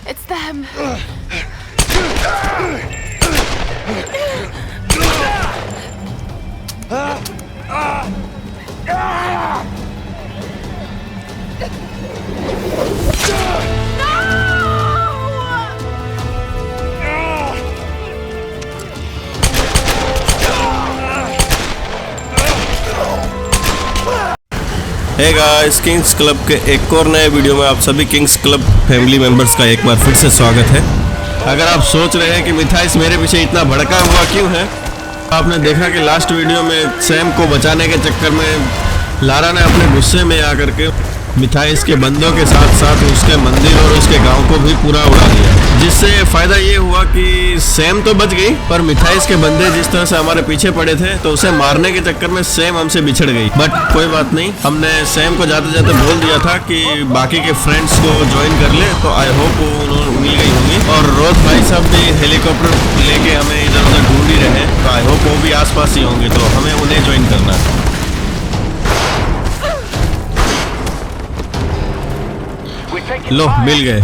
It's them. Hey guys, Kings Club के एक और नए वीडियो में आप सभी किंग्स क्लब फैमिली मेंबर्स का एक बार फिर से स्वागत है। अगर आप सोच रहे हैं कि मिथाइस मेरे पीछे इतना भड़का हुआ क्यों है, आपने देखा कि लास्ट वीडियो में सैम को बचाने के चक्कर में लारा ने अपने गुस्से में आकर के मिथाइस के बंदों के साथ साथ उसके मंदिर और उसके गांव को भी पूरा उड़ा दिया, जिससे फायदा ये हुआ कि सैम तो बच गई, पर मिथाइस के बंदे जिस तरह से हमारे पीछे पड़े थे तो उसे मारने के चक्कर में सैम हमसे बिछड़ गई। बट कोई बात नहीं, हमने सैम को जाते जाते बोल दिया था कि बाकी के फ्रेंड्स को ज्वाइन कर ले, तो आई होप वो मिल गई होंगी। और रोज भाई साहब भी हेलीकॉप्टर लेके हमें इधर उधर ढूंढ ही रहे, तो आई होप वो भी आसपास ही होंगे, तो हमें उन्हें ज्वाइन करना है। लो, मिल गए,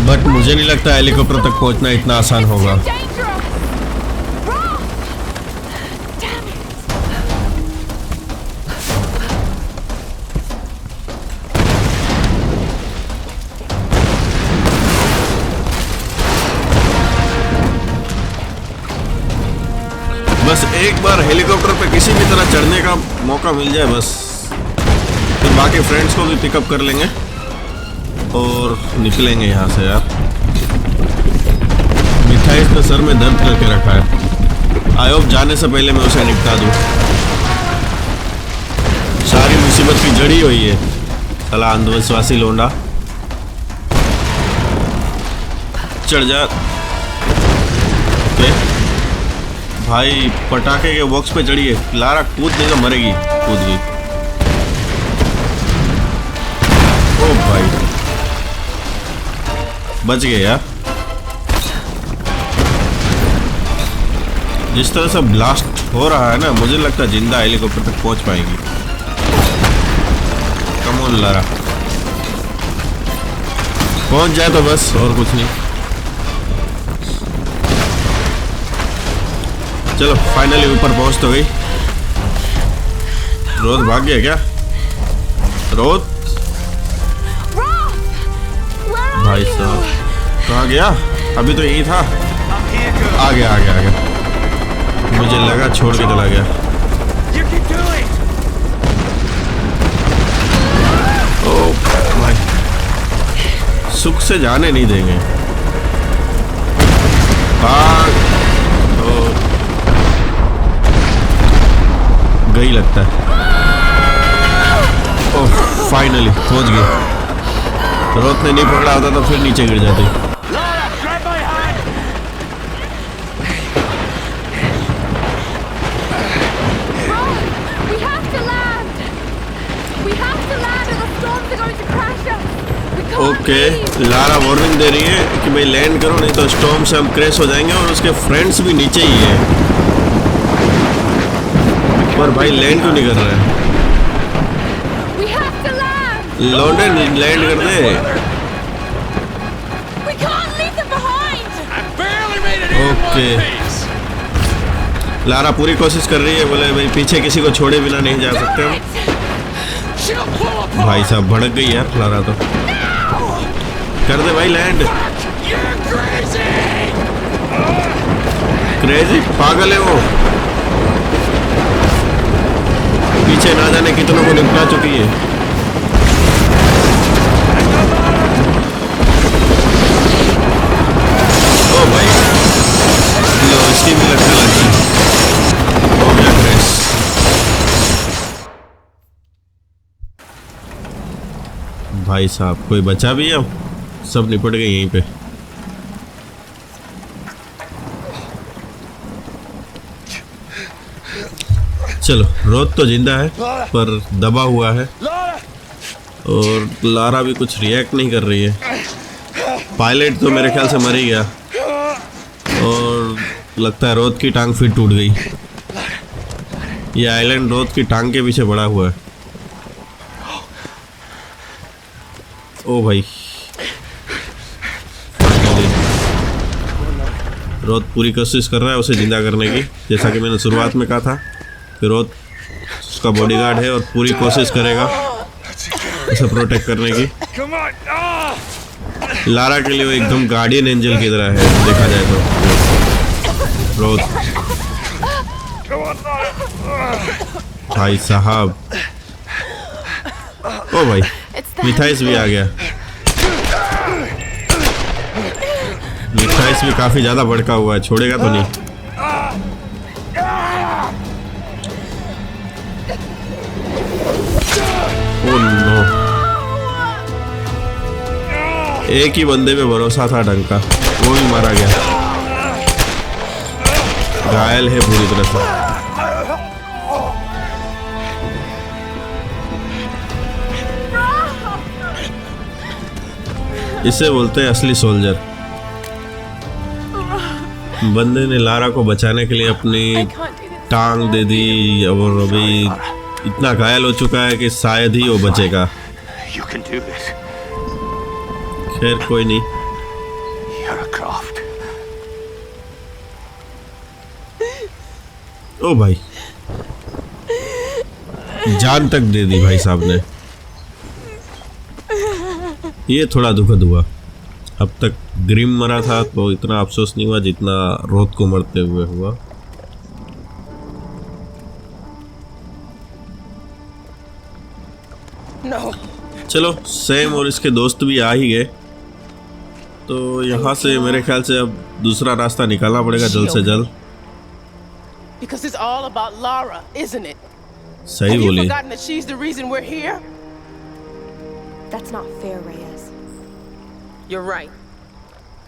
बट मुझे नहीं लगता हेलीकॉप्टर तक पहुंचना इतना आसान होगा। बस एक बार हेलीकॉप्टर पे किसी भी तरह चढ़ने का मौका मिल जाए, बस फिर बाकी फ्रेंड्स को भी पिकअप कर लेंगे और निकलेंगे यहाँ से। यार, मिथाइस ने सर में दर्द करके रखा है, आई होप जाने से पहले मैं उसे निपटा दूँ। सारी मुसीबत की जड़ी हुई है साला अंधविश्वासी लोंडा। चढ़ जा भाई, पटाखे के बॉक्स पे चढ़िए। लारा कूद नहीं तो मरेगी। कूद गई। ओ भाई, बच गए यार। जिस तरह से ब्लास्ट हो रहा है ना, मुझे लगता है जिंदा हेलीकॉप्टर तक पहुंच पाएगी। कम ऑन लारा, पहुंच जाए तो बस, और कुछ नहीं। चलो, फाइनली ऊपर पहुंच तो गई। रोज भाग गया क्या? रोज भाई साहब कहाँ गया? अभी तो यही था। आ गया आ गया आ गया, मुझे लगा छोड़ के चला गया। ओ भाई, सुख से जाने नहीं देंगे। भाग, गई लगता है। ओह, फाइनली पहुंच गई। रोत ने नहीं पकड़ा होता तो फिर नीचे गिर जाती। ओके, लारा वार्निंग दे रही है कि भाई लैंड करो, नहीं तो स्टॉर्म से हम क्रैश हो जाएंगे। और उसके फ्रेंड्स भी नीचे ही है, पर भाई लैंड क्यों नहीं कर रहा है? लौंडे लैंड कर दे। ओके, लारा पूरी कोशिश कर रही है, बोले भाई पीछे किसी को छोड़े बिना नहीं जा सकते हम। भाई साहब भड़क गई यार लारा तो। कर दे भाई लैंड। क्रेजी पागल है वो, पीछे ना जाने कितनों को निपटा चुकी है। ओ भाई, लो इसकी भी लगने लगी। हो गया क्रैश। भाई साहब कोई बचा भी है? सब निपट गए यहीं पे। चलो, रोत तो जिंदा है पर दबा हुआ है, और लारा भी कुछ रिएक्ट नहीं कर रही है। पायलट तो मेरे ख्याल से मर ही गया, और लगता है रोत की टांग फिर टूट गई। ये आइलैंड रोथ की टांग के पीछे बड़ा हुआ है। ओ भाई, रोथ पूरी कोशिश कर रहा है उसे जिंदा करने की, जैसा कि मैंने शुरुआत में कहा था कि रोथ उसका बॉडीगार्ड है और पूरी कोशिश करेगा उसे प्रोटेक्ट करने की। लारा के लिए वो एकदम गार्डियन एंजल की तरह है देखा जाए तो रोथ। भाई साहब, ओ भाई मिथाइस भी आ गया। मिथाइस भी काफी ज्यादा भड़का हुआ है, छोड़ेगा तो नहीं। ओ नो, एक ही बंदे पे भरोसा था ढंग का, वो भी मारा गया, घायल है पूरी तरह से। इसे बोलते हैं असली सोल्जर। बंदे ने लारा को बचाने के लिए अपनी टांग दे दी और अभी इतना घायल हो चुका है कि शायद ही वो बचेगा। खैर कोई नहीं। ओ भाई, जान तक दे दी भाई साहब ने। ये थोड़ा दुखद हुआ। अब तक ग्रिम मरा था तो इतना अफसोस नहीं हुआ जितना रोथ को मरते हुए हुआ। चलो, सैम और इसके दोस्त भी आ ही गए, तो यहाँ से मेरे ख्याल से अब दूसरा रास्ता निकालना पड़ेगा जल्द से जल्द। सही बोली। You're right.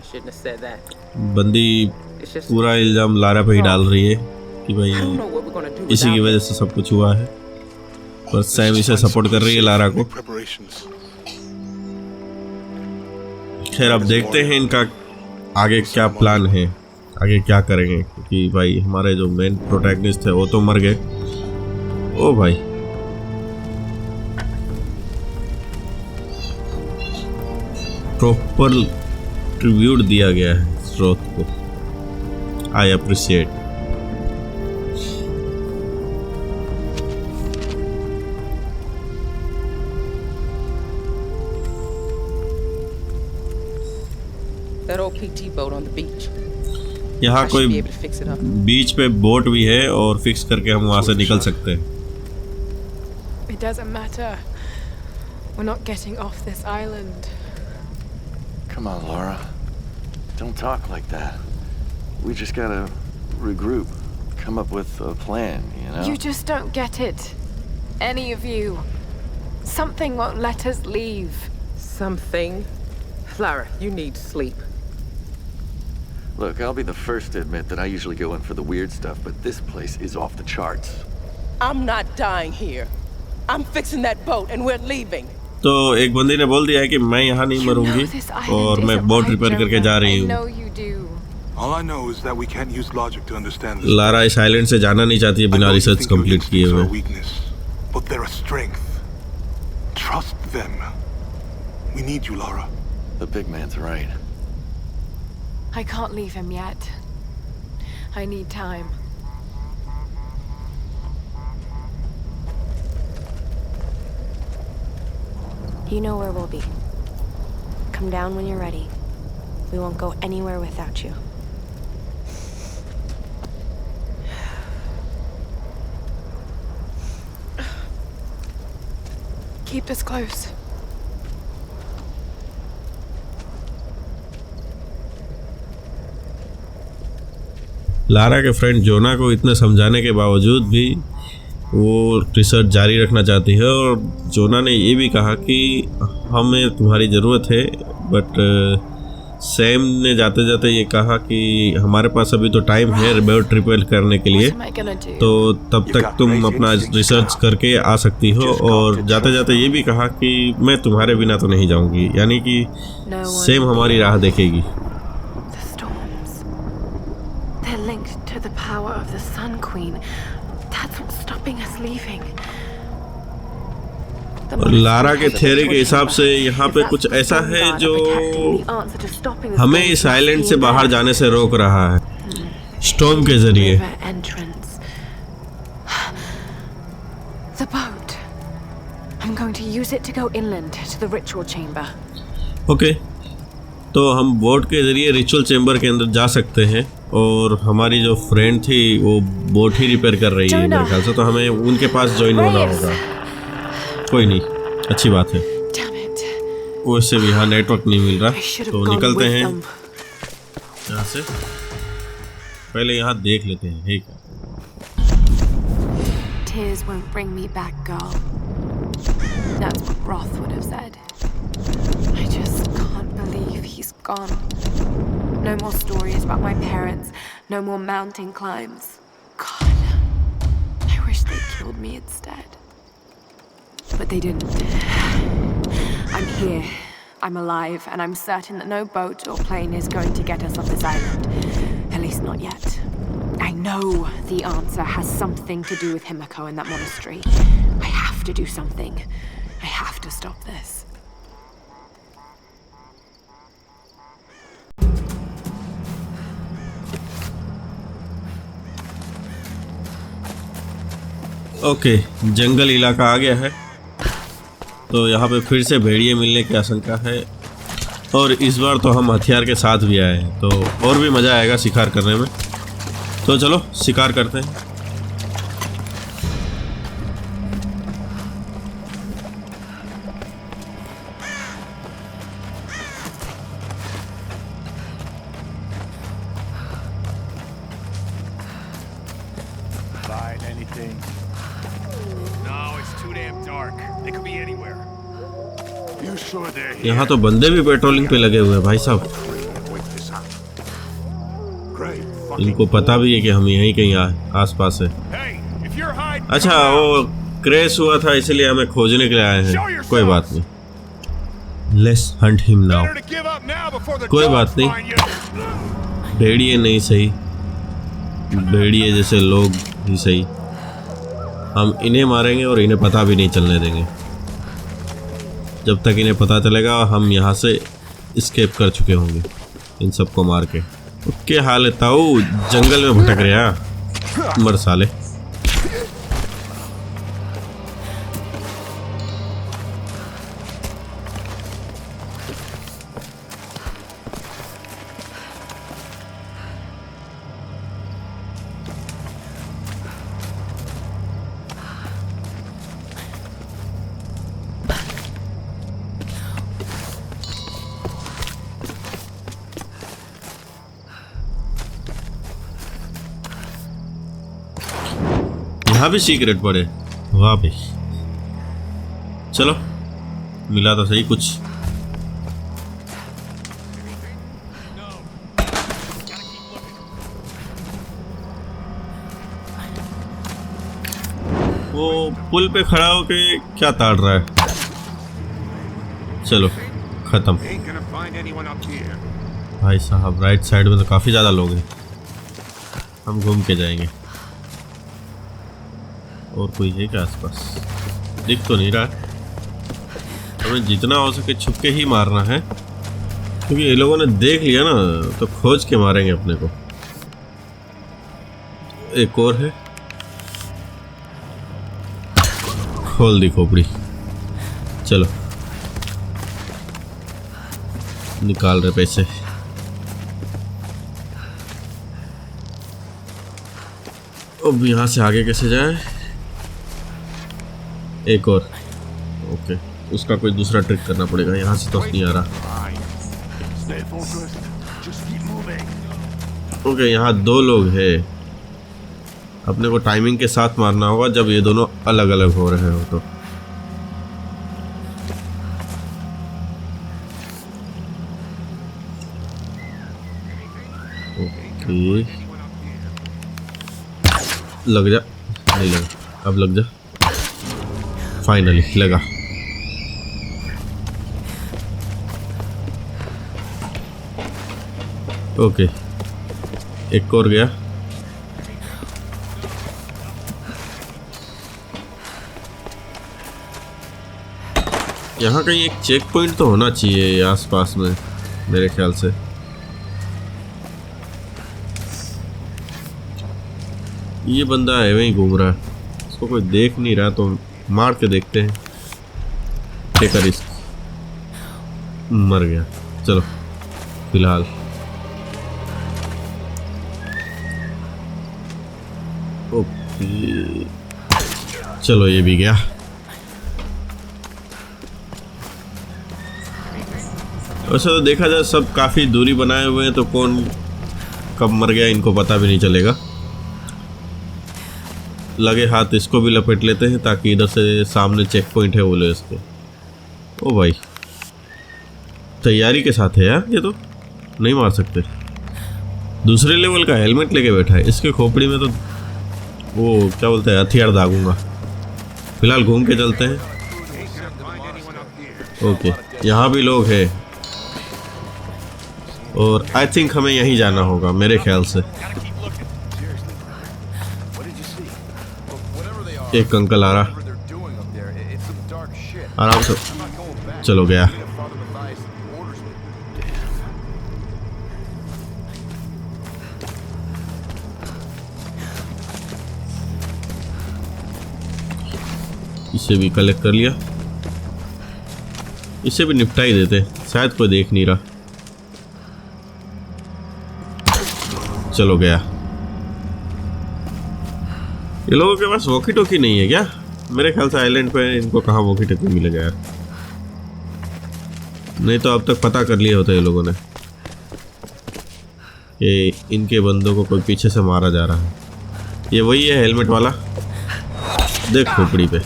I shouldn't have said that. बंदी पूरा इल्जाम लारा पे ही डाल रही है कि भाई इसी की वजह से सब कुछ हुआ है, पर सैम इसे सपोर्ट कर रही है लारा को। खैर अब देखते हैं इनका आगे क्या प्लान है, आगे क्या करेंगे, क्योंकि भाई हमारे जो मेन प्रोटैगनिस्ट थे वो तो मर गए। ओ भाई, प्रॉपर ट्रिब्यूट दिया गया है रोथ को। I appreciate. यहाँ कोई बीच पे बोट भी है और फिक्स करके हम वहां से निकल सकते हैं। It doesn't matter. We're not getting off this island. Come on, Laura. Don't talk like that. We just gotta regroup, come up with a plan, you know? You just don't get it. Any of you. Something won't let us leave. Something? Lara, you need sleep. Look, I'll be the first to admit that I usually go in for the weird stuff, but this place is off the charts. I'm not dying here. I'm fixing that boat and we're leaving. तो एक बंदी ने बोल दिया है कि मैं यहाँ नहीं मरूंगी और मैं बोट रिपेयर करके जा रही हूँ। लारा इस आइलैंड से जाना नहीं चाहती है बिना रिसर्च कंप्लीट किए हुए। The big man's right. I can't leave him yet. I need time. You know where we'll be. Come down when you're ready. We won't go anywhere without you. Keep us close. Lara के friend जोना को इतने समझाने के बावजूद भी वो research जारी रखना चाहती है, और जोना ने ये भी कहा कि हमें तुम्हारी ज़रूरत है, बट सैम ने जाते जाते ये कहा कि हमारे पास अभी तो टाइम है बोट रिपेयर करने के लिए, तो तब तक तुम अपना रिसर्च करके आ सकती हो। और जाते जाते ये भी कहा कि मैं तुम्हारे बिना तो नहीं जाऊंगी, यानी कि सैम हमारी राह देखेगी। They're linked to the power of the Sun Queen. That's what's stopping stopping us leaving? और लारा के थ्योरी के हिसाब से यहाँ पे कुछ ऐसा है जो हमें इस आइलैंड से बाहर जाने से रोक रहा है, स्टॉर्म के जरिए। The boat. I'm going to use it to go inland to the ritual chamber. Okay, तो हम बोट के जरिए रिचुअल चेम्बर के अंदर जा सकते हैं। और हमारी जो फ्रेंड थी वो बोट ही रिपेयर कर रही है मेरे ख्याल से, तो हमें उनके पास ज्वाइन होना होगा। कोई नहीं, अच्छी बात है। वैसे भी यहाँ नेटवर्क नहीं मिल रहा, तो निकलते हैं यहाँ से। पहले यहाँ देख लेते हैं है क्या। Tears won't bring me back, girl. That's what Roth would have said. I just can't believe he's gone. No more stories about my parents. No more mountain climbs. God, I wish they killed me instead. But they didn't. I'm here. I'm alive, and I'm certain that no boat or plane is going to get us off this island. At least not yet. I know the answer has something to do with Himiko and that monastery. I have to do something. I have to stop this. Okay, जंगल इलाका आ गया है, तो यहाँ पे फिर से भेड़िए मिलने की आशंका है। और इस बार तो हम हथियार के साथ भी आए हैं, तो और भी मज़ा आएगा शिकार करने में। तो चलो शिकार करते हैं। Find anything? No, it's too damn dark. They could be anywhere. You sure they're here? यहाँ तो बंदे भी पेट्रोलिंग पे लगे हुए हैं भाई साहब। इनको पता भी है कि हम यहीं कहीं आसपास है। अच्छा, वो क्रैश हुआ था इसलिए हमें खोजने के लिए आए हैं। कोई बात नहीं, लेट्स हंट हिम नाउ। कोई बात नहीं, भेड़िए नहीं सही, भेड़िए जैसे लोग ही सही, हम इन्हें मारेंगे और इन्हें पता भी नहीं चलने देंगे। जब तक इन्हें पता चलेगा हम यहाँ से एस्केप कर चुके होंगे इन सबको मार के। क्या हाल है ताऊ, जंगल में भटक रहा मर साले। यहाँ भी सीक्रेट पड़े, वाह भाई। चलो मिला तो सही कुछ। वो पुल पे खड़ा होके क्या ताड़ रहा है। चलो खत्म। भाई साहब राइट साइड में तो काफी ज्यादा लोग हैं, हम घूम के जाएंगे। और कोई है क्या आसपास? दिख तो नहीं रहा। हमें जितना हो सके छुप के ही मारना है, क्योंकि ये लोगों ने देख लिया ना तो खोज के मारेंगे अपने को। एक और है, खोल दी खोपड़ी। चलो निकाल रहे पैसे। अब यहाँ से आगे कैसे जाए? एक और, ओके, उसका कोई दूसरा ट्रिक करना पड़ेगा। यहाँ से तो नहीं आ रहा। ओके, यहाँ दो लोग हैं, अपने को टाइमिंग के साथ मारना होगा जब ये दोनों अलग अलग हो रहे हो तो। ओके, लग जा। नहीं लगा, अब लग जा। फाइनली लगा। ओके, एक और गया। यहाँ कहीं एक चेक पॉइंट तो होना चाहिए आसपास में मेरे ख्याल से। ये बंदा है वहीं घूम रहा है, इसको कोई देख नहीं रहा तो मार के देखते हैं। Take a risk. मर गया। चलो फिलहाल ओके, चलो ये भी गया। वैसे तो देखा जाए सब काफ़ी दूरी बनाए हुए हैं तो कौन कब मर गया इनको पता भी नहीं चलेगा। लगे हाथ इसको भी लपेट लेते हैं ताकि इधर से सामने चेक पॉइंट है वो ले इसके। ओ भाई तैयारी के साथ है यार, ये तो नहीं मार सकते। दूसरे लेवल का हेलमेट लेके बैठा है, इसके खोपड़ी में तो वो क्या बोलते हैं हथियार दागूंगा। फिलहाल घूम के चलते हैं। ओके यहाँ भी लोग हैं और आई थिंक हमें यहीं जाना होगा मेरे ख्याल से। एक अंकल आ रहा, आराम से। चलो गया। इसे भी कलेक्ट कर लिया, इसे भी निपटा ही देते, शायद कोई देख नहीं रहा। चलो गया। ये लोगों के पास वॉकी टॉकी नहीं है क्या? मेरे ख्याल से आइलैंड पे इनको कहाँ वॉकी टॉकी मिलेगा यार, नहीं तो अब तक पता कर लिया होता ये लोगों ने कि इनके बंदों को कोई पीछे से मारा जा रहा है। ये वही है हेलमेट वाला, देख खोपड़ी पे।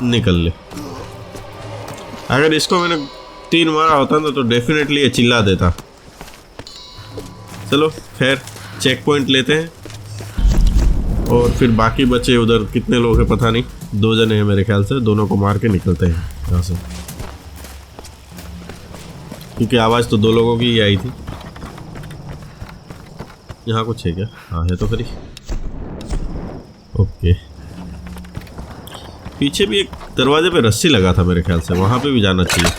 निकल ले। अगर इसको मैंने 3 मारा होता ना तो डेफिनेटली ये चिल्ला देता। चलो खैर चेक पॉइंट लेते हैं और फिर बाकी बचे उधर कितने लोग हैं पता नहीं, 2 जने हैं मेरे ख्याल से, दोनों को मार के निकलते हैं यहाँ से, क्योंकि आवाज़ तो 2 लोगों की ही आई थी। यहाँ कुछ है क्या? हाँ है तो फिर। ओके पीछे भी एक दरवाजे पे रस्सी लगा था मेरे ख्याल से, वहाँ पे भी जाना चाहिए।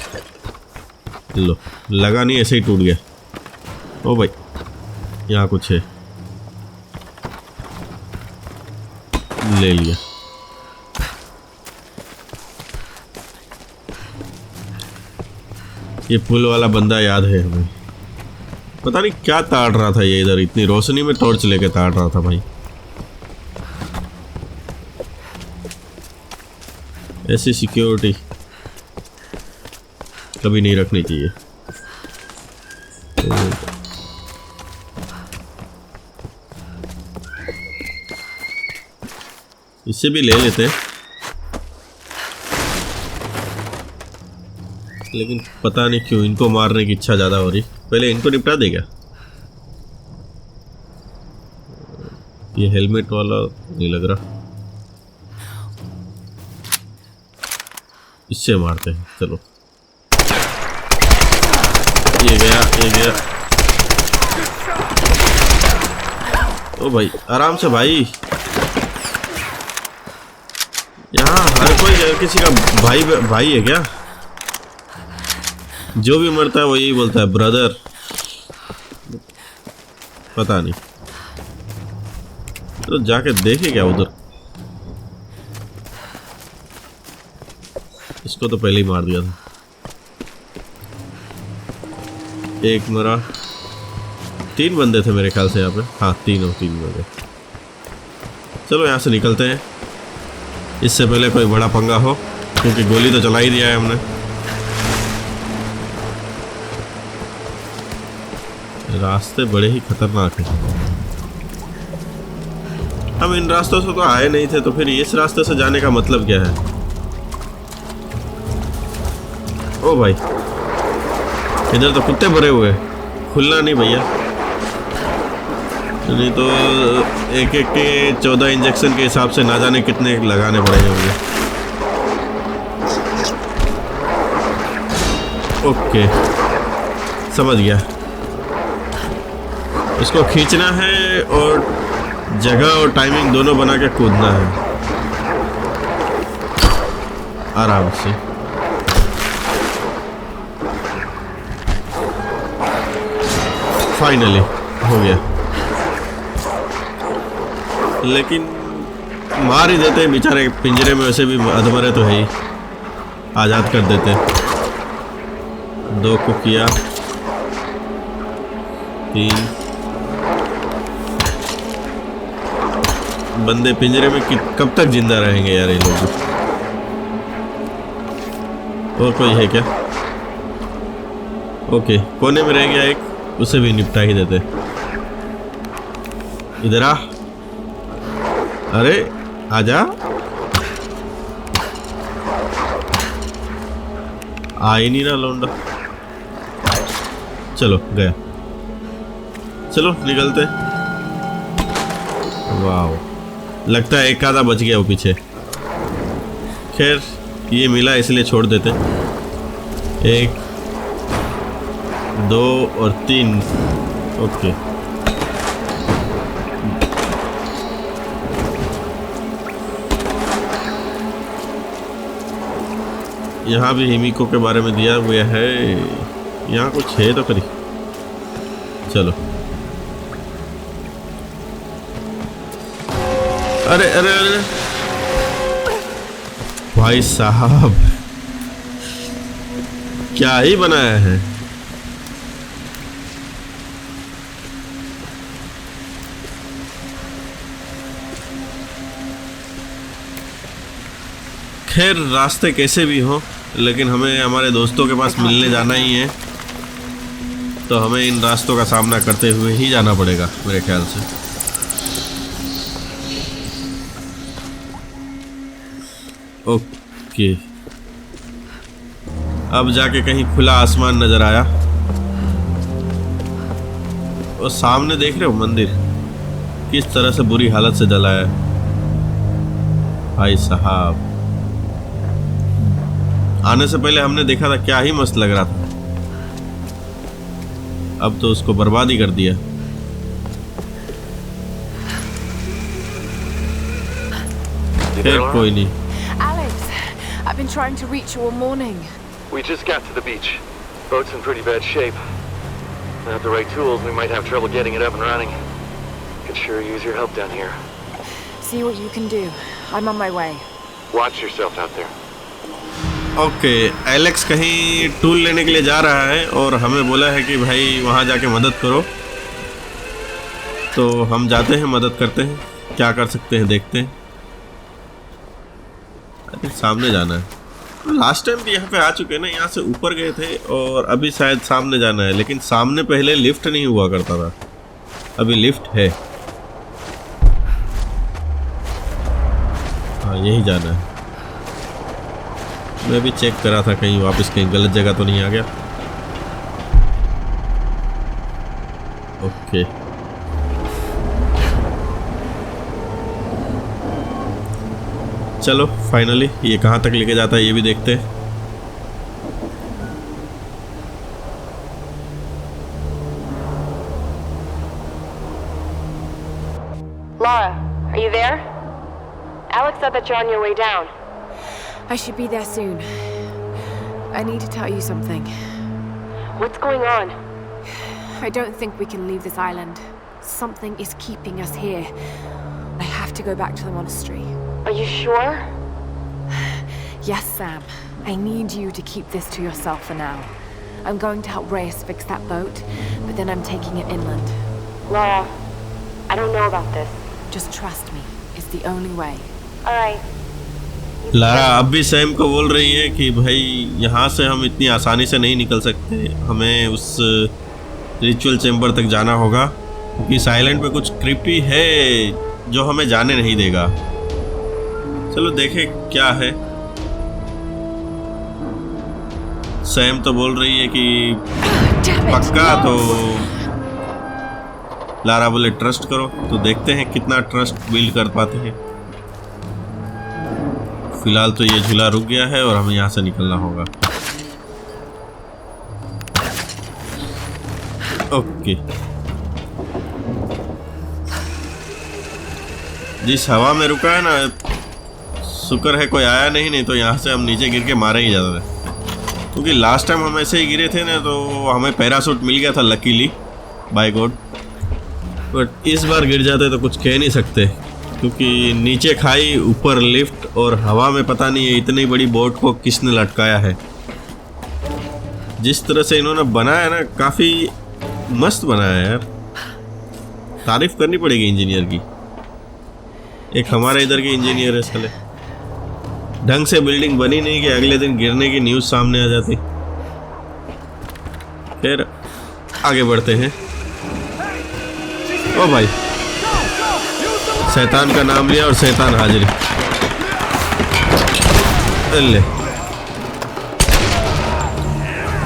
लो लगा नहीं, ऐसे ही टूट गया। ओ भाई यहाँ कुछ है, ले लिया। ये पुल वाला बंदा याद है हमें, पता नहीं क्या ताड़ रहा था ये इधर, इतनी रोशनी में टॉर्च लेके ताड़ रहा था भाई। ऐसी सिक्योरिटी कभी नहीं रखनी चाहिए। इससे भी ले लेते हैं, लेकिन पता नहीं क्यों इनको मारने की इच्छा ज़्यादा हो रही। पहले इनको निपटा देगा। ये हेलमेट वाला नहीं लग रहा, इससे मारते हैं। चलो ये गया, ये गया। ओ भाई आराम से भाई, यहाँ हर कोई किसी का भाई है क्या? जो भी मरता है वो यही बोलता है ब्रदर, पता नहीं। तो जाके देखे क्या उधर। इसको तो पहले ही मार दिया था। एक मरा, 3 बंदे थे मेरे ख्याल से यहाँ पे। हाँ 3 बंदे। चलो यहाँ से निकलते हैं, इससे पहले कोई बड़ा पंगा हो, क्योंकि गोली तो चला ही दिया है हमने। रास्ते बड़े ही खतरनाक हैं। हम इन रास्तों से तो आए नहीं थे, तो फिर इस रास्ते से जाने का मतलब क्या है? ओ भाई इधर तो कुत्ते भरे हुए, खुलना नहीं भैया, नहीं तो एक के 14 इंजेक्शन के हिसाब से ना जाने कितने लगाने पड़ेंगे मुझे। ओके समझ गया। इसको खींचना है और जगह और टाइमिंग दोनों बना के कूदना है। आराम से। फाइनली हो गया, लेकिन मार ही देते बेचारे, पिंजरे में वैसे भी अधमरे तो है ही, आज़ाद कर देते। 2 को किया, 3 बंदे पिंजरे में कब तक जिंदा रहेंगे यार ये लोग। और कोई है क्या? ओके, कोने में रह गया एक, उसे भी निपटा ही देते। इधर आ, अरे आजा, आ ही नहीं ना लौंडा। चलो गया, चलो निकलते। वाह, लगता है एक आधा बच गया वो पीछे। खैर ये मिला इसलिए छोड़ देते। 1 2 और 3। ओके, यहाँ भी हिमिको के बारे में दिया हुआ है। यहाँ कुछ है तो करी, चलो। अरे अरे अरे भाई साहब, क्या ही बनाया है। खैर रास्ते कैसे भी हो, लेकिन हमें हमारे दोस्तों के पास मिलने जाना ही है, तो हमें इन रास्तों का सामना करते हुए ही जाना पड़ेगा मेरे ख्याल से। ओके, अब जाके कहीं खुला आसमान नजर आया। और सामने देख रहे हो मंदिर किस तरह से बुरी हालत से जला है भाई साहब। आने से पहले हमने देखा था, क्या ही मस्त लग रहा था, अब तो उसको बर्बाद ही कर दिया। खैर कोई नहीं। I've been trying to reach you all morning. We just got to the beach. Boat's in pretty bad shape. Without the right tools, we might have trouble getting it up and running. Could sure use your help down here. See what you can do. I'm on my way. Watch yourself out there. Okay, Alex कहीं tool लेने के लिए जा रहा है और हमें बोला है कि भाई वहाँ जाके मदद करो, तो हम जाते हैं, मदद करते हैं, क्या कर सकते हैं देखते हैं। अरे सामने जाना है। लास्ट टाइम भी यहाँ पे आ चुके हैं ना, यहाँ से ऊपर गए थे और अभी शायद सामने जाना है, लेकिन सामने पहले लिफ्ट नहीं हुआ करता था, अभी लिफ्ट है। हाँ यही जाना है। मैं भी चेक करा था कहीं वापस कहीं गलत जगह तो नहीं आ गया। ओके, चलो फाइनली ये कहाँ तक लेके जाता है ये भी देखते हैं। Lara, are you there? Alex said that you're on your way down. I should be there soon. I need to tell you something. What's going on? I don't think we can leave this island. Something is keeping us here. I have to go back to the monastery. Are you sure? Yes, Sam. I need you to keep this to yourself for now. I'm going to help Reyes fix that boat, but then I'm taking it inland. Lara, I don't know about this. Just trust me. It's the only way. Alright. Lara अब भी Sam को बोल रही है कि भाई यहाँ से हम इतनी आसानी से नहीं निकल सकते, हमें उस रिचुअल चैम्बर तक जाना होगा, क्योंकि इस आइलैंड पे कुछ क्रिप्टी है जो हमें जाने नहीं देगा। चलो देखें क्या है। सैम तो बोल रही है कि पक्का, तो लारा बोले ट्रस्ट करो, तो देखते हैं कितना ट्रस्ट बिल्ड कर पाते हैं। फिलहाल तो ये झूला रुक गया है और हमें यहाँ से निकलना होगा। ओके, जिस हवा में रुका है ना, शुक्र है कोई आया नहीं, नहीं तो यहाँ से हम नीचे गिर के मारे ही जाते थे। क्योंकि लास्ट टाइम हम ऐसे ही गिरे थे ना, तो हमें पैराशूट मिल गया था लकीली, बाय गॉड। बट इस बार गिर जाते तो कुछ कह नहीं सकते, क्योंकि नीचे खाई, ऊपर लिफ्ट और हवा में पता नहीं है इतनी बड़ी बोट को किसने लटकाया है। जिस तरह से इन्होंने बनाया ना, काफ़ी मस्त बनाया है यार, तारीफ करनी पड़ेगी इंजीनियर की। एक हमारे इधर के इंजीनियर है साले, ढंग से बिल्डिंग बनी नहीं कि अगले दिन गिरने की न्यूज़ सामने आ जाती। फिर आगे बढ़ते हैं। ओ भाई, शैतान का नाम लिया और शैतान हाजिरी। ले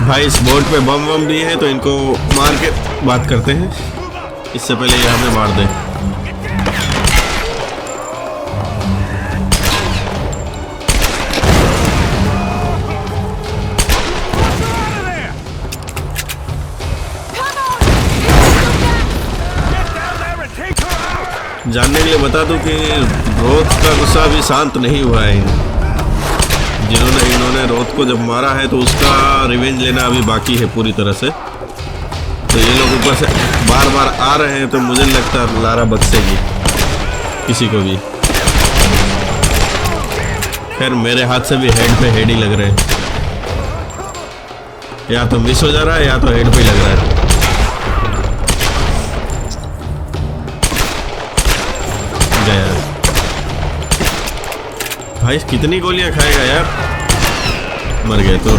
भाई, इस बोट पे बम बम भी है, तो इनको मार के बात करते हैं, इससे पहले ये हमें मार दे। जानने के लिए बता दूं कि रोथ का गुस्सा अभी शांत नहीं हुआ है। इन्होंने रोथ को जब मारा है तो उसका रिवेंज लेना अभी बाकी है पूरी तरह से। तो ये लोग ऊपर से बार बार आ रहे हैं, तो मुझे लगता है लारा बख्शेगी किसी को भी। खैर मेरे हाथ से भी हेड पे हेड ही लग रहे हैं, या तो मिस हो जा रहा है या तो हेड पे ही लग रहा है। गया भाई, कितनी गोलियां खाएगा यार, मर गए तो।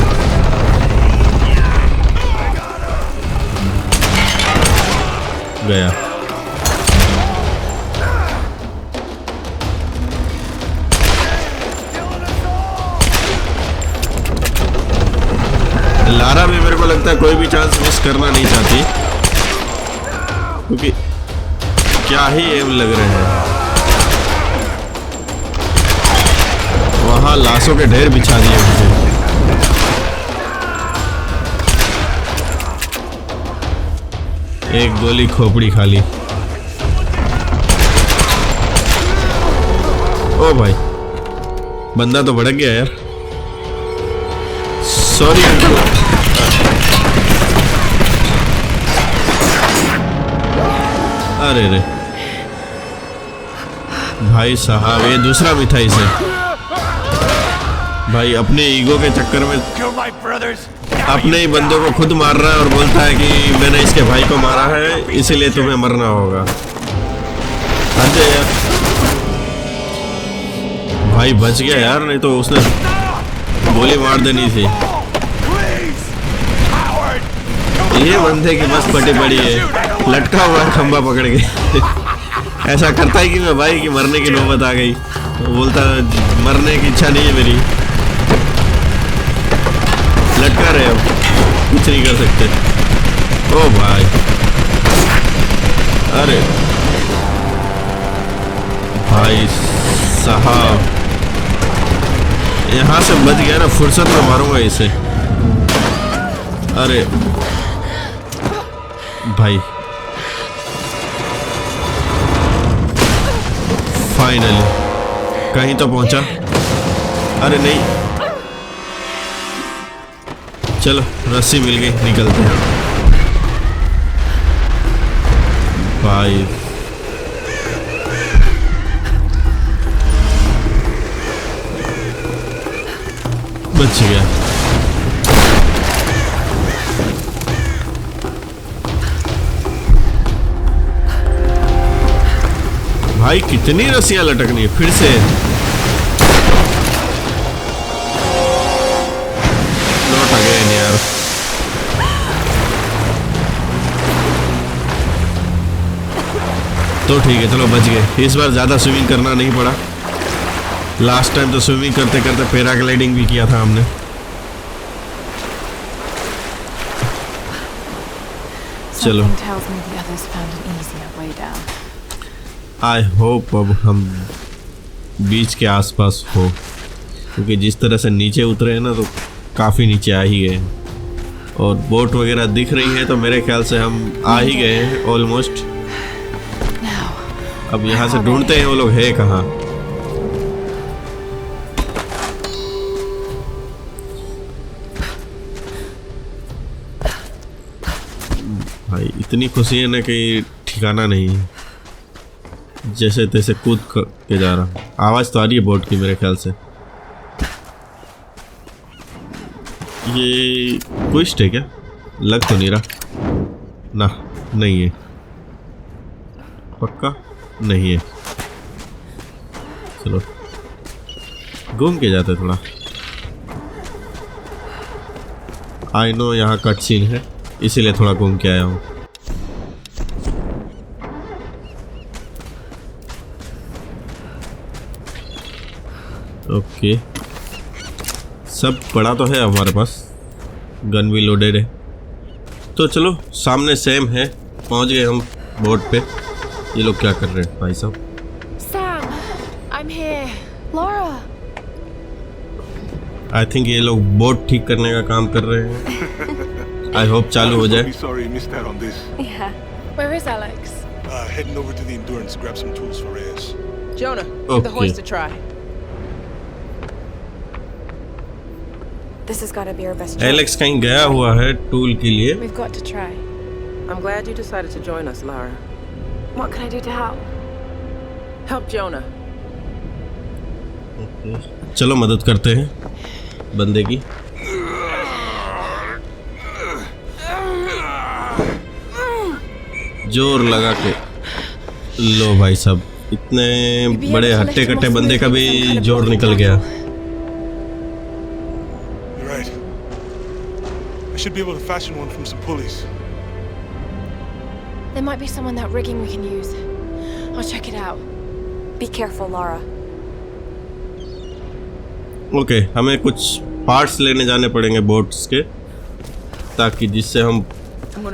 गया लारा भी मेरे को लगता है कोई भी चांस मिस करना नहीं चाहती, क्योंकि क्या ही एम लग रहे हैं। वहां लाशों के ढेर बिछा दिए मुझे। एक गोली खोपड़ी खाली। ओ भाई, बंदा तो भड़क गया यार, सॉरी अंकल। अरे रे भाई साहब, ये दूसरा मिठाई से भाई अपने ईगो के चक्कर में अपने ही बंदों को खुद मार रहा है और बोलता है कि मैंने इसके भाई को मारा है इसीलिए तुम्हें मरना होगा। हद है यार। भाई बच गया यार, नहीं तो उसने गोली मार देनी थी। ये बंदे की बस पटी पड़ी है, लटका हुआ खंबा पकड़ के। ऐसा करता है कि मैं भाई की मरने की नौबत आ गई, तो बोलता मरने की इच्छा नहीं है मेरी, लटका रहे, अब कुछ नहीं कर सकते। ओ भाई, अरे भाई साहब, यहाँ से बच गया ना, फुर्सत में मारूंगा इसे। अरे भाई, फाइनली कहीं तो पहुंचा। अरे नहीं, चलो रस्सी मिल गई, निकलते हैं भाई। बच गया। भाई कितनी रस्सियां लटकनी है फिर से। नॉट अगेन यार। तो ठीक है, चलो बच गए। इस बार ज़्यादा स्विमिंग करना नहीं पड़ा। लास्ट टाइम तो स्विमिंग करते करते पैराग्लाइडिंग भी किया था हमने। चलो, आई होप अब हम बीच के आसपास हो, क्योंकि जिस तरह से नीचे उतरे हैं ना, तो काफ़ी नीचे आ ही गए और बोट वगैरह दिख रही है, तो मेरे ख्याल से हम आ ही गए हैं ऑलमोस्ट। अब यहाँ से ढूंढते हैं वो लोग है कहाँ। भाई इतनी खुशी है ना कि ठिकाना नहीं है। जैसे तैसे कूद के जा रहा हूँ। आवाज़ तो आ रही है बोट की मेरे ख्याल से। ये ट्विस्ट है क्या? लग तो नहीं रहा ना, नहीं है पक्का, नहीं है। चलो घूम के जाते थोड़ा। आई नो यहाँ कट सीन है, इसीलिए थोड़ा घूम के आया हूँ। ओके सब पड़ा तो है हमारे पास, गन भी लोडेड है। तो चलो सामने सेम है, पहुंच गए हम बोट पे। ये लोग क्या कर रहे हैं भाई साहब? Sam, I'm here. Laura. I think ये लोग बोट ठीक करने का काम कर रहे हैं। आई होप चालू हो जाए। Sorry, missed out on this. Yeah. Where is Alex? Heading over to the Endurance, grab some tools for Reyes. Jonah, give the hoist a try. This has got to be our best chance. Alex कहीं गया हुआ है tool के लिए। We've got to try. I'm glad you decided to join us, Lara. What can I do to help? Help Jonah. चलो मदद करते हैं बंदे की। जोर लगा के लो भाई साहब, इतने बड़े हट्टे कट्टे बंदे का भी जोर निकल गया। You're right. I should be able to fashion one from some pulleys. There might be some on that rigging we can use. I'll check it out. Be careful, Laura. Okay हमें कुछ पार्ट्स लेने जाने पड़ेंगे boats के, ताकि जिससे हम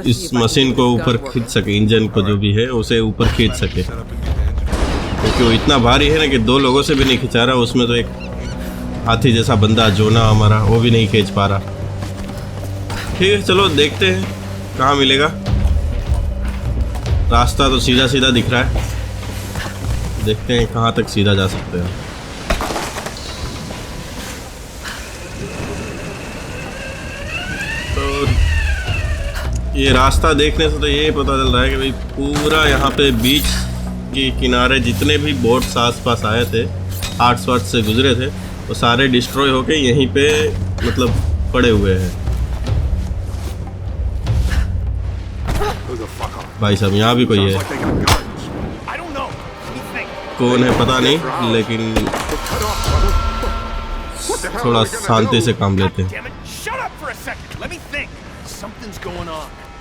इस मशीन को ऊपर खींच सके, इंजन को जो भी है उसे ऊपर खींच सके, क्योंकि वो इतना भारी है ना कि 2 लोगों से भी नहीं खिंचा रहा। उसमें तो एक हाथी जैसा बंदा जोना हमारा, वो भी नहीं खींच पा रहा। ठीक है चलो देखते हैं कहाँ मिलेगा। रास्ता तो सीधा सीधा दिख रहा है, देखते हैं कहाँ तक सीधा जा सकते हैं। ये रास्ता देखने से तो ये पता चल रहा है कि भाई पूरा यहाँ पे बीच के किनारे जितने भी बोट्स आसपास आए थे, आर्ट्स वार्ट्स से गुजरे थे, वो सारे डिस्ट्रॉय होके यहीं पे मतलब पड़े हुए हैं। भाई साहब यहाँ भी कोई है, कौन है पता नहीं, लेकिन थोड़ा शांति से काम लेते हैं।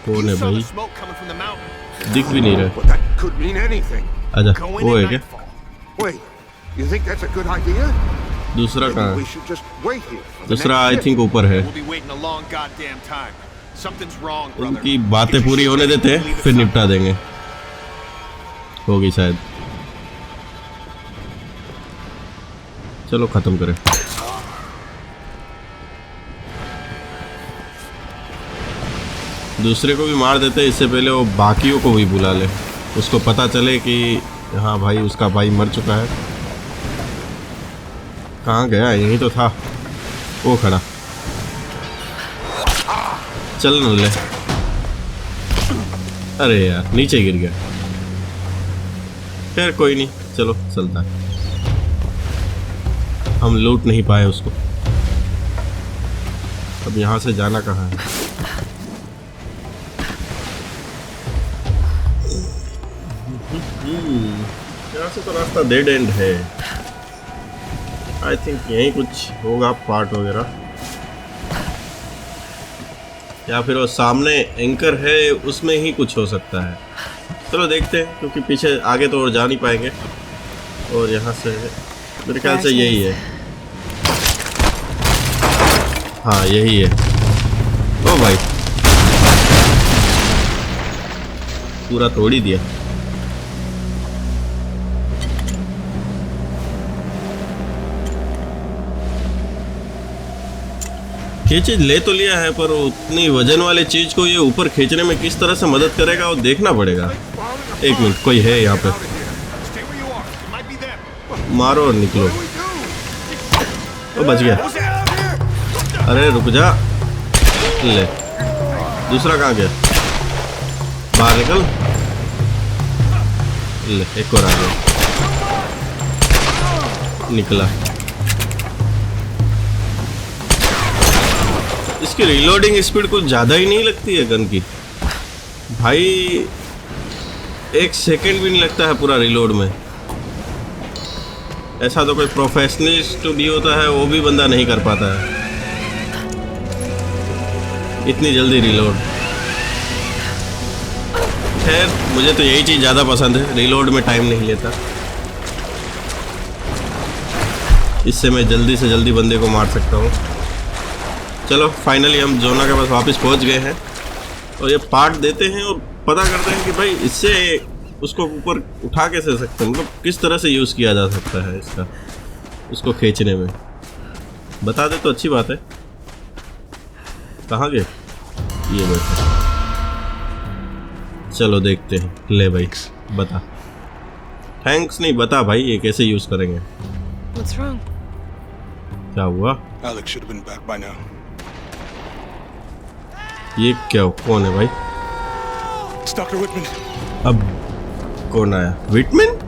कौन है भाई? दिख भी नहीं रहा। आजा, वो है क्या? दूसरा कहाँ है? दूसरा आई थिंक ऊपर है। उनकी बातें पूरी होने देते हैं फिर निपटा देंगे। होगी शायद। चलो खत्म करें। दूसरे को भी मार देते हैं, इससे पहले वो बाकियों को भी बुला ले, उसको पता चले कि हाँ भाई उसका भाई मर चुका है। कहाँ गया? यहीं तो था वो खड़ा। चल न ले। अरे यार नीचे गिर गया। खैर कोई नहीं, चलो चलता है। हम लूट नहीं पाए उसको। अब यहाँ से जाना कहाँ है? यहाँ से तो रास्ता डेड एंड है। आई थिंक यहीं कुछ होगा पार्ट वगैरह, या फिर वो सामने एंकर है उसमें ही कुछ हो सकता है। चलो देखते हैं, क्योंकि पीछे आगे तो और जा नहीं पाएंगे। और यहाँ से मेरे ख्याल से यही है। हाँ यही है। ओ भाई पूरा तोड़ ही दिया। ये चीज ले तो लिया है, पर उतनी वजन वाले चीज को ये ऊपर खींचने में किस तरह से मदद करेगा वो देखना पड़ेगा। एक मिनट, कोई है यहाँ पे? मारो और निकलो। वो बच गया। अरे रुक जा। ले दूसरा कहाँ गया? बाहर निकल। ले, एक और आ गया, निकला। इसकी रीलोडिंग स्पीड कुछ ज़्यादा ही नहीं लगती है गन की भाई, 1 सेकेंड भी नहीं लगता है पूरा रीलोड में। ऐसा तो कोई प्रोफेशनलिस्ट भी होता है वो भी बंदा नहीं कर पाता है इतनी जल्दी रीलोड। खैर मुझे तो यही चीज़ ज़्यादा पसंद है, रीलोड में टाइम नहीं लेता, इससे मैं जल्दी से जल्दी बंदे को मार सकता हूँ। चलो फाइनली हम जोना के पास वापस पहुँच गए हैं और ये पार्ट देते हैं और पता करते हैं कि भाई इससे उसको ऊपर उठा कैसे सकते हैं, मतलब किस तरह से यूज़ किया जा सकता है इसका, उसको खींचने में। बता दे तो अच्छी बात है। कहाँ गए ये बैठे, चलो देखते हैं। ले भाई बता। थैंक्स नहीं, बता भाई ये कैसे यूज़ करेंगे। What's wrong? क्या हुआ? Alex should have been back by now. ये क्या, कौन है भाई? It's Dr. Whitman. अब कौन आया? विटमैन?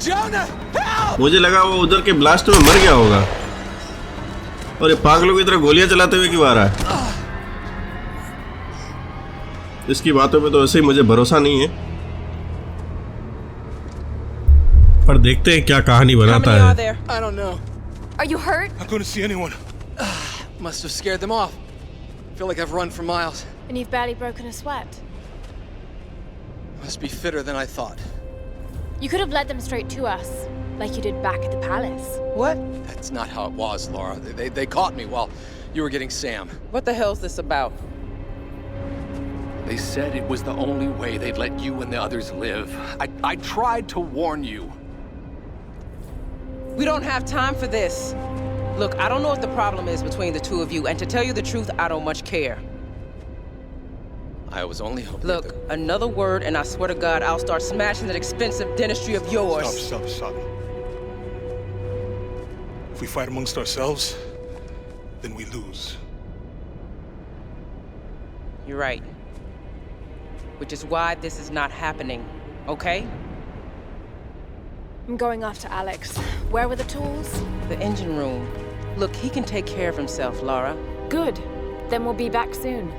Jonah, help! मुझे लगा वो उधर के ब्लास्ट में मर गया होगा और ये पागलों की तरह गोलियां चलाते हुए क्यों आ रहा है। इसकी बातों पे तो ऐसे ही मुझे भरोसा नहीं है, पर देखते हैं क्या कहानी How बनाता many are है। there? I don't know. Are you hurt? I couldn't see anyone. Must have scared them off. Feel like I've run for miles. And you've barely broken a sweat. Must be fitter than I thought. You could have led them straight to us, like you did back at the palace. What? That's not how it was, Laura. They caught me while you were getting Sam. What the hell's this about? They said it was the only way they'd let you and the others live. I tried to warn you. We don't have time for this. Look, I don't know what the problem is between the two of you, and to tell you the truth, I don't much care. I was only hoping. Look, another word and I swear to God, I'll start smashing that expensive dentistry of yours. Stop. If we fight amongst ourselves, then we lose. You're right. Which is why this is not happening, okay? I'm going after Alex. Where were the tools? The engine room. Look, he can take care of himself, Laura. Good. Then we'll be back soon.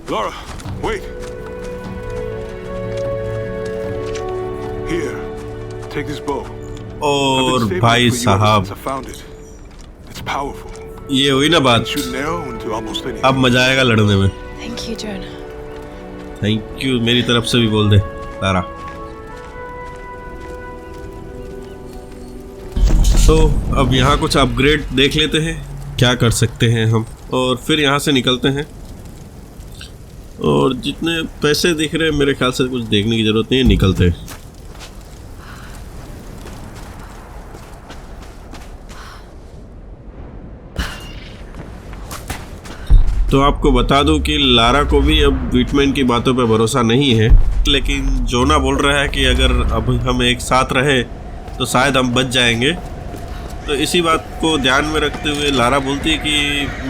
Laura, wait. Here, take this bow. और भाई साहब I found it. It's powerful. ये हुई ना बात, Shoot an arrow into almost anything. अब मजा आएगा लड़ने में। Thank you, Jonah. Thank you मेरी तरफ से भी बोल दे तारा। तो अब यहाँ कुछ अपग्रेड देख लेते हैं क्या कर सकते हैं हम, और फिर यहाँ से निकलते हैं। और जितने पैसे दिख रहे हैं मेरे ख्याल से कुछ देखने की जरूरत नहीं है, निकलते हैं। तो आपको बता दूं कि लारा को भी अब विटमैन की बातों पे भरोसा नहीं है, लेकिन जोना बोल रहा है कि अगर अब हम एक साथ रहे तो शायद हम बच जाएंगे। तो इसी बात को ध्यान में रखते हुए लारा बोलती है कि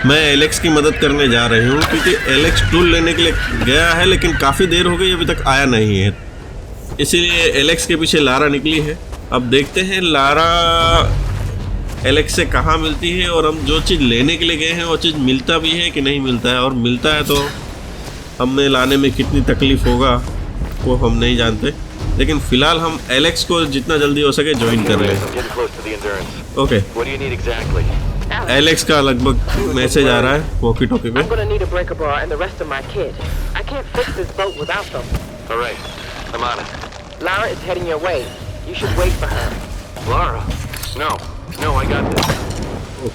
मैं एलेक्स की मदद करने जा रही हूँ, क्योंकि एलेक्स टूल लेने के लिए गया है लेकिन काफ़ी देर हो गई अभी तक आया नहीं है, इसीलिए एलेक्स के पीछे लारा निकली है। अब देखते हैं लारा एलेक्स से कहाँ मिलती है, और हम जो चीज़ लेने के लिए गए हैं वो चीज़ मिलता भी है कि नहीं मिलता है, और मिलता है तो हमें लाने में कितनी तकलीफ़ होगा वो हम नहीं जानते। लेकिन फ़िलहाल हम एलेक्स को जितना जल्दी हो सके ज्वाइन कर लें। ओके, एलेक्स का लगभग मैसेज आ रहा है वॉकी टॉकी पे। I'm gonna need a breaker bar and the rest of my kit. I can't fix this boat without them. All right, I'm on it. Lara is heading your way. You should wait for her. Lara? No, I got this.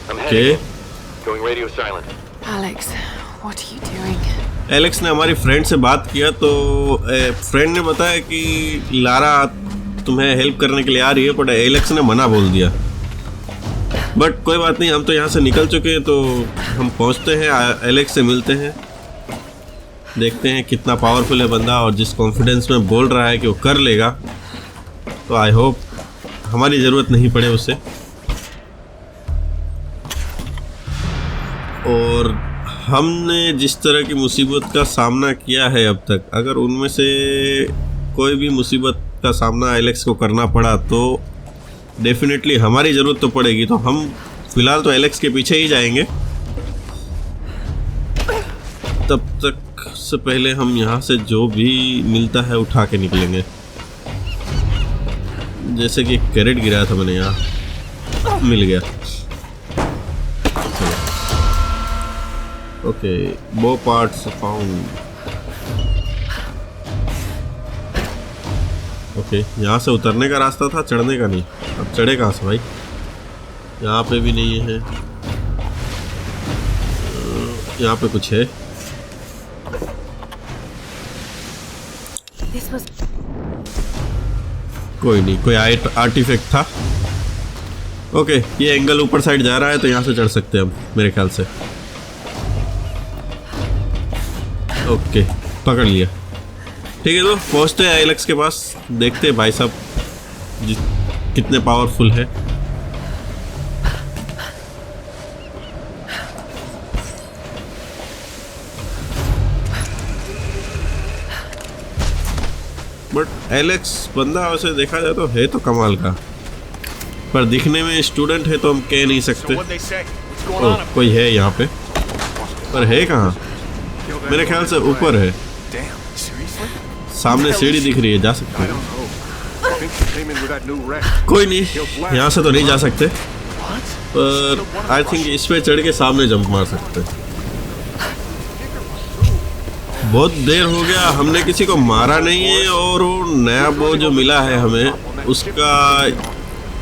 I'm okay, heading. Going radio silent. Alex, what are you doing? Alex ने हमारी friend से बात किया तो friend ने बताया कि Lara तुम्हें हेल्प करने के लिए आ रही है, बट एलेक्स ने मना बोल दिया। बट कोई बात नहीं, हम तो यहाँ से निकल चुके हैं, तो हम पहुँचते हैं, एलेक्स से मिलते हैं, देखते हैं कितना पावरफुल है बंदा, और जिस कॉन्फिडेंस में बोल रहा है कि वो कर लेगा तो आई होप हमारी ज़रूरत नहीं पड़े उसे। और हमने जिस तरह की मुसीबत का सामना किया है अब तक, अगर उनमें से कोई भी मुसीबत का सामना एलेक्स को करना पड़ा तो डेफिनेटली हमारी ज़रूरत तो पड़ेगी। तो हम फिलहाल तो एलेक्स के पीछे ही जाएंगे। तब तक से पहले हम यहाँ से जो भी मिलता है उठा के निकलेंगे। जैसे कि कैरेट गिराया था मैंने, यहाँ मिल गया। ओके, बो पार्ट्स फाउंड। ओके, यहाँ से उतरने का रास्ता था, चढ़ने का नहीं। अब चढ़े कहाँ से भाई? यहाँ पे भी नहीं है। यहाँ पे कुछ है। कोई नहीं, कोई आर्टिफैक्ट था। ओके, ये एंगल ऊपर साइड जा रहा है तो यहाँ से चढ़ सकते हैं हम मेरे ख्याल से। ओके, पकड़ लिया। ठीक है, तो पहुँचते हैं एलेक्स के पास, देखते हैं भाई साहब कितने पावरफुल है। बट एलेक्स बंदा वैसे देखा जाए तो है तो कमाल का, पर दिखने में स्टूडेंट है तो हम कह नहीं सकते। ओह, कोई है यहाँ पे, पर है कहाँ? मेरे ख्याल से ऊपर है। सामने सीढ़ी दिख रही है, जा सकते हैं। कोई नहीं, यहाँ से तो नहीं जा सकते, पर आई थिंक इस पे चढ़ के सामने जंप मार सकते। बहुत देर हो गया, हमने किसी को मारा नहीं है। और वो नया वो जो मिला है हमें, उसका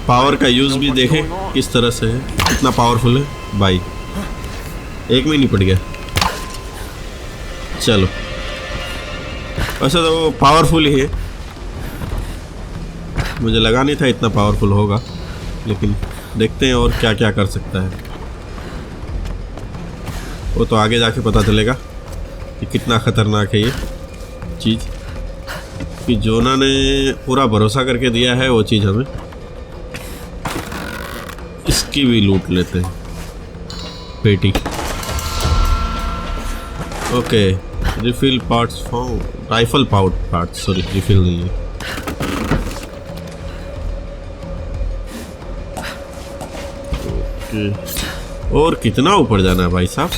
पावर का यूज़ भी देखें किस तरह से है, कितना पावरफुल है भाई। एक में नहीं पड़ गया। चलो, वैसे तो वो पावरफुल ही है, मुझे लगा नहीं था इतना पावरफुल होगा, लेकिन देखते हैं और क्या क्या कर सकता है। वो तो आगे जाके पता चलेगा कि कितना ख़तरनाक है ये चीज़। कि जोना ने पूरा भरोसा करके दिया है वो चीज़ हमें। इसकी भी लूट लेते हैं पेटी। Okay, refill parts found, rifle parts, sorry refill नहीं है। ओके, और कितना ऊपर जाना है भाई साहब?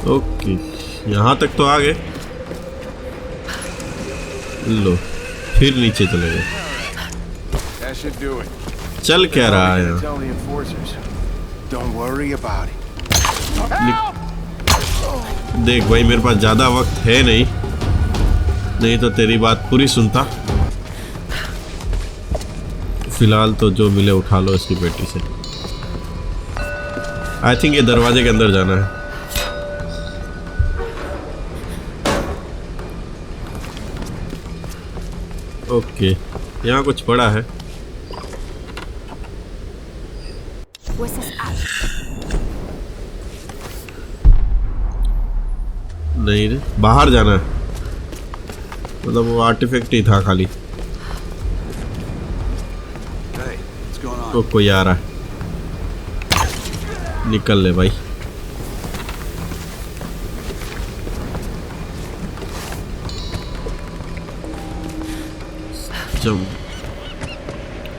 ओके, यहाँ तक तो आ गए। लो, फिर नीचे चले गए। चल क्या रहा है यहाँ? देख भाई, मेरे पास ज़्यादा वक्त है नहीं तो तेरी बात पूरी सुनता। फिलहाल तो जो मिले उठा लो इसकी पेटी से। आई थिंक ये दरवाजे के अंदर जाना है। ओके, यहाँ कुछ पड़ा है। नहीं रे, बाहर जाना है, मतलब वो आर्टिफैक्ट ही था खाली। तो कोई आ रहा है, निकल ले भाई।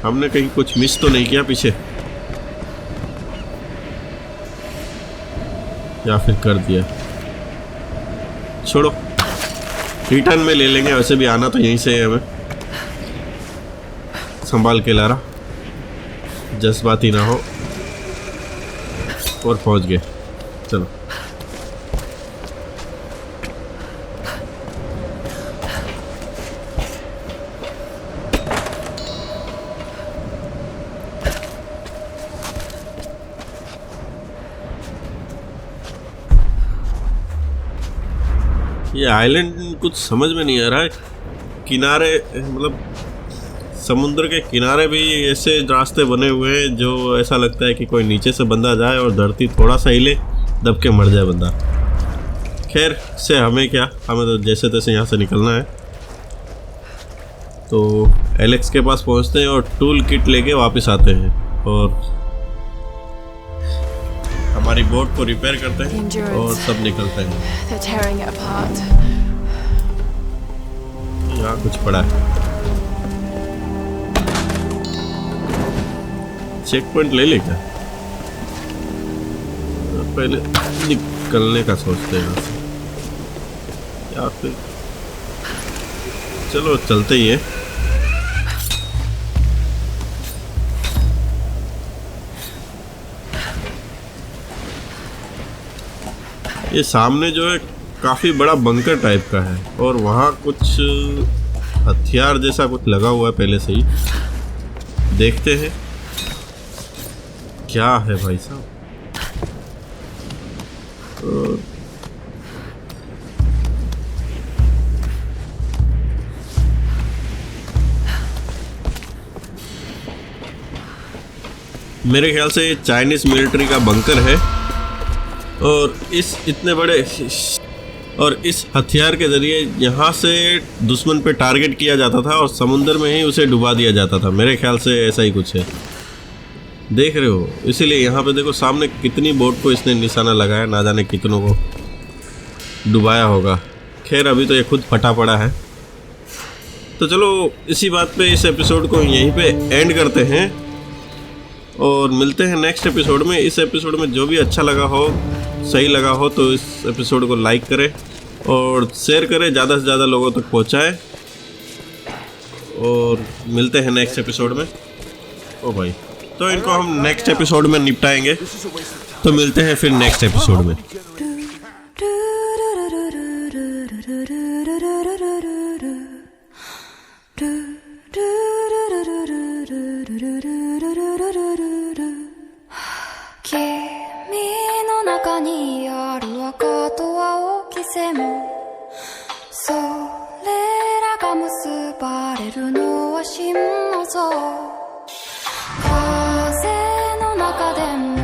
हमने कहीं कुछ मिस तो नहीं किया पीछे, या फिर कर दिया? छोड़ो, रिटर्न में ले लेंगे। वैसे भी आना तो यहीं से है हमें। संभाल के ला रहा, जज्बाती ना हो। और पहुंच गए, चलो। ये आइलैंड कुछ समझ में नहीं आ रहा है। किनारे, मतलब समुद्र के किनारे भी ऐसे रास्ते बने हुए हैं जो ऐसा लगता है कि कोई नीचे से बंदा जाए और धरती थोड़ा सा हिले, दब के मर जाए बंदा। खैर से हमें क्या, हमें तो जैसे तैसे यहाँ से निकलना है। तो एलेक्स के पास पहुंचते हैं और टूल किट लेके वापस आते हैं और हमारी बोट को रिपेयर करते हैं और सब निकलते हैं। They're tearing it apart. यहाँ कुछ पड़ा है। चेक पॉइंट ले लेगा, पहले निकलने का सोचते हैं यहाँ से, या फिर चलो चलते ही है। ये सामने जो है काफी बड़ा बंकर टाइप का है और वहाँ कुछ हथियार जैसा कुछ लगा हुआ है पहले से ही। देखते हैं क्या है भाई साहब। मेरे ख्याल से ये चाइनीज मिलिट्री का बंकर है और इस हथियार के जरिए यहाँ से दुश्मन पे टारगेट किया जाता था और समुंदर में ही उसे डुबा दिया जाता था। मेरे ख्याल से ऐसा ही कुछ है, देख रहे हो। इसीलिए यहाँ पे देखो सामने कितनी बोट को इसने निशाना लगाया, ना जाने कितनों को डुबाया होगा। खैर अभी तो ये खुद फटा पड़ा है। तो चलो इसी बात पे इस एपिसोड को यहीं पे एंड करते हैं और मिलते हैं नेक्स्ट एपिसोड में। इस एपिसोड में जो भी अच्छा लगा हो, सही लगा हो तो इस एपिसोड को लाइक करें और शेयर करें, ज़्यादा से ज़्यादा लोगों तक पहुंचाएं और मिलते हैं नेक्स्ट एपिसोड में। ओ भाई, तो इनको हम नेक्स्ट एपिसोड में निपटाएंगे, तो मिलते हैं फिर नेक्स्ट एपिसोड में।風の中でも